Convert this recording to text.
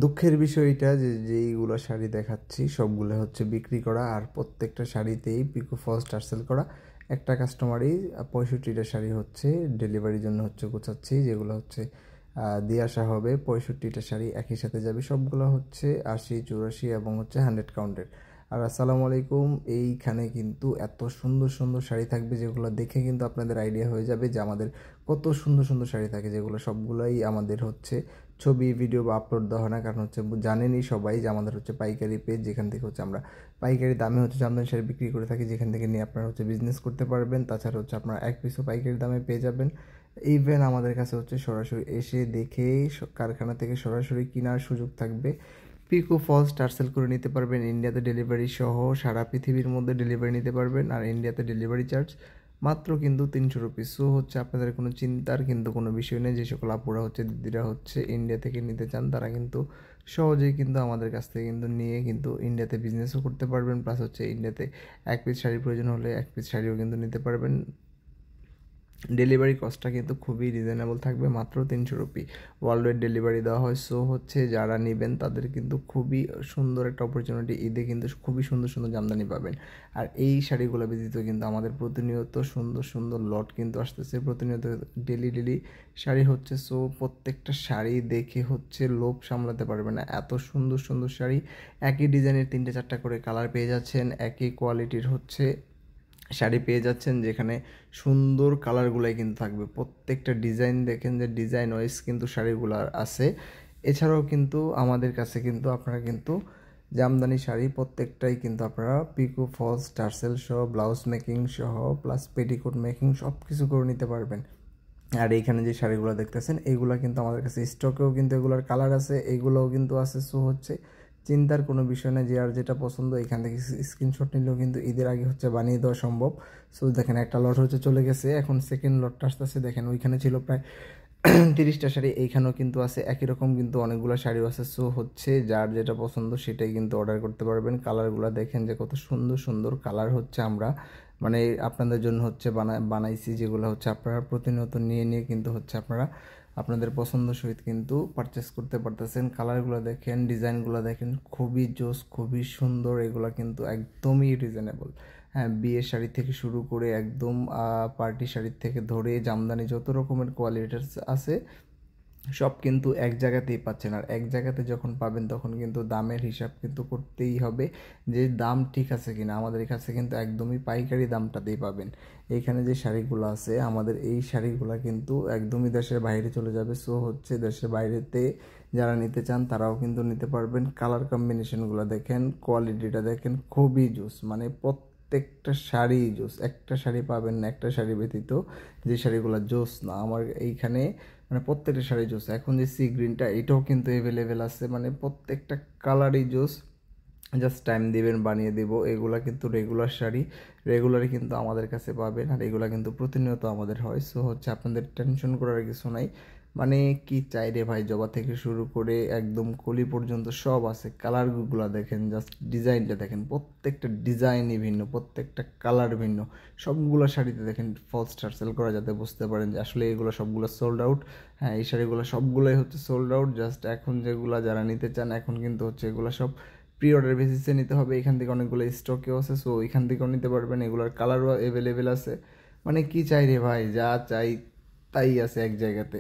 দুঃখের বিষয় এটা যে যেইগুলো শাড়ি দেখাচ্ছি সবগুলো হচ্ছে বিক্রি করা, আর প্রত্যেকটা শাড়িতেই পিকো ফলস টার্সেল করা। একটা কাস্টমারই 65টা শাড়ি হচ্ছে ডেলিভারির জন্য হচ্ছে গোছাচ্ছি, যেগুলো হচ্ছে দিয়ে আসা হবে। 65টা শাড়ি একই সাথে যাবে, সবগুলো হচ্ছে 80, 84 এবং হচ্ছে 100 কাউন্টের। আর আসসালামু আলাইকুম, এইখানে কিন্তু এত সুন্দর সুন্দর শাড়ি থাকবে যেগুলো দেখে কিন্তু আপনাদের আইডিয়া হয়ে যাবে যে আমাদের কত সুন্দর সুন্দর শাড়ি থাকে, যেগুলো সবগুলোই আমাদের হচ্ছে ছবি ভিডিও বা আপলোড দেওয়া হয় না, কারণ হচ্ছে জানেনই সবাই যে আমাদের হচ্ছে পাইকারি পেজ, যেখান থেকে হচ্ছে আমরা পাইকারি দামে হচ্ছে জামদানি শাড়ি বিক্রি করে থাকি, যেখান থেকে নিয়ে আপনারা হচ্ছে বিজনেস করতে পারবেন। তাছাড়া হচ্ছে আপনারা এক পিসও পাইকারি দামে পেয়ে যাবেন। ইভেন আমাদের কাছে হচ্ছে সরাসরি এসে দেখে কারখানা থেকে সরাসরি কেনার সুযোগ থাকবে। পিকো ফলস টার্সেল করে নিতে পারবেন, ইন্ডিয়াতে ডেলিভারি সহ সারা পৃথিবীর মধ্যে ডেলিভারি নিতে পারবেন। আর ইন্ডিয়াতে ডেলিভারি চার্জ মাত্র কিন্তু 300 রুপিস। সো হচ্ছে আপনাদের কোনো চিন্তার কিন্তু কোনো বিষয় নেই। যে সকল আপুরা হচ্ছে দিদিরা হচ্ছে ইন্ডিয়া থেকে নিতে চান, তারা কিন্তু সহজেই কিন্তু আমাদের কাছ থেকে কিন্তু নিয়ে কিন্তু ইন্ডিয়াতে বিজনেসও করতে পারবেন। প্লাস হচ্ছে ইন্ডিয়াতে এক পিস শাড়ির প্রয়োজন হলে এক পিস শাড়িও কিন্তু নিতে পারবেন। ডেলিভারি কস্টটা কিন্তু খুবই রিজনেবল থাকবে, মাত্র 300 রুপি। ওয়ার্ল্ড ওয়াইড ডেলিভারি দেওয়া হয়। সো হচ্ছে যারা নেবেন তাদের কিন্তু খুবই সুন্দর একটা অপরচুনিটি, ঈদে কিন্তু খুবই সুন্দর সুন্দর জামদানি পাবেন। আর এই শাড়িগুলো ব্যতীত কিন্তু আমাদের প্রতিনিয়ত সুন্দর সুন্দর লট কিন্তু আসতেছে, প্রতিনিয়ত ডেলি ডেলি শাড়ি হচ্ছে। সো প্রত্যেকটা শাড়ি দেখে হচ্ছে লোভ সামলাতে পারবে না, এত সুন্দর সুন্দর শাড়ি। একই ডিজাইনের 3-4টা করে কালার পেয়ে যাচ্ছেন, একই কোয়ালিটির হচ্ছে শাড়ি পেয়ে যাচ্ছেন, যেখানে সুন্দর কালারগুলাই কিন্তু থাকবে। প্রত্যেকটা ডিজাইন দেখেন যে ডিজাইন ওয়াইজ কিন্তু শাড়িগুলো আছে। এছাড়াও কিন্তু আমাদের কাছে কিন্তু আপনারা কিন্তু জামদানি শাড়ি প্রত্যেকটাই কিন্তু আপনারা পিকো ফলস টার্সেল সহ ব্লাউজ মেকিং সহ প্লাস পেটিকোট মেকিং সব কিছু করে নিতে পারবেন। আর এইখানে যে শাড়িগুলো দেখতেছেন এইগুলো কিন্তু আমাদের কাছে স্টকেও কিন্তু এগুলোর কালার আছে, এইগুলোও কিন্তু আছে। সো হচ্ছে চিন্তার কোনো বিষয় না, যে আর যেটা পছন্দ এখান থেকে স্ক্রিনশট নিলেও কিন্তু ঈদের আগে হচ্ছে বানিয়ে দেওয়া সম্ভব। সো দেখেন একটা লট হচ্ছে চলে গেছে, এখন সেকেন্ড লটটা আসতেছে। দেখেন ওইখানে ছিল প্রায় 30টা শাড়ি, এইখানেও কিন্তু আছে একই রকম কিন্তু অনেকগুলো শাড়িও আছে। সো হচ্ছে যার যেটা পছন্দ সেটাই কিন্তু অর্ডার করতে পারবেন। কালারগুলো দেখেন যে কত সুন্দর সুন্দর কালার হচ্ছে আমরা মানে আপনাদের জন্য হচ্ছে বানাইছি, যেগুলো হচ্ছে আপনারা প্রতিনিয়ত নিয়ে নিয়ে কিন্তু হচ্ছে আপনারা আপনাদের পছন্দ সহিত কিন্তু পারচেস করতে পারতেছেন। কালারগুলো দেখেন, ডিজাইনগুলো দেখেন, খুবই জোস, খুবই সুন্দর। এগুলো কিন্তু একদমই রিজনেবল। হ্যাঁ, বিয়ের শাড়ি থেকে শুরু করে একদম পার্টি শাড়ির থেকে ধরে জামদানি যত রকমের কোয়ালিটি আছে সব কিন্তু এক জায়গাতেই পাচ্ছেন। আর এক জায়গাতে যখন পাবেন তখন কিন্তু দামের হিসাব কিন্তু করতেই হবে, যে দাম ঠিক আছে কিনা। আমাদের কাছে কিন্তু একদমই পাইকারি দামটাতেই পাবেন। এইখানে যে শাড়িগুলো আছে আমাদের এই শাড়িগুলো কিন্তু একদমই দেশের বাইরে চলে যাবে। সো হচ্ছে দেশের বাইরেতে যারা নিতে চান তারাও কিন্তু নিতে পারবেন। কালার কম্বিনেশনগুলো দেখেন, কোয়ালিটিটা দেখেন, খুবই জুস। মানে প্রত্যেকটা শাড়ি জোস, একটা শাড়ি পাবেন না একটা শাড়ি ব্যতীত যে শাড়িগুলো জোস না। আমার এইখানে মানে প্রত্যেকটা শাড়ি জোস। এখন যে সি গ্রিনটা এটাও কিন্তু অ্যাভেলেবেল আছে, মানে প্রত্যেকটা কালারই জোস। জাস্ট টাইম দিবেন বানিয়ে দেব। এগুলা কিন্তু রেগুলার শাড়ি, রেগুলারই কিন্তু আমাদের কাছে পাবেন। আর এগুলা কিন্তু প্রতিনিয়ত আমাদের হয়। সো হচ্ছে আপনাদের টেনশন করার কিছু নাই। মানে কি চাই রে ভাই, জবা থেকে শুরু করে একদম কলি পর্যন্ত সব আছে। কালারগুলো দেখেন, জাস্ট ডিজাইনটা দেখেন, প্রত্যেকটা ডিজাইনই ভিন্ন, প্রত্যেকটা কালার ভিন্ন। সবগুলো শাড়িতে দেখেন ফলস টার্সেল করা, যাতে বুঝতে পারেন যে আসলে এগুলো সবগুলো সোল্ড আউট। হ্যাঁ, এই শাড়িগুলো সবগুলোই হচ্ছে সোল্ড আউট। জাস্ট এখন যেগুলো যারা নিতে চান এখন কিন্তু হচ্ছে এগুলো সব প্রি অর্ডার বেসিসে নিতে হবে। এখান থেকে অনেকগুলো স্টকেও আছে, সো এখান থেকেও নিতে পারবেন। এগুলোর কালারও অ্যাভেলেবেল আছে। মানে কি চাই রে ভাই, যা চাই তাই আছে এক জায়গাতে।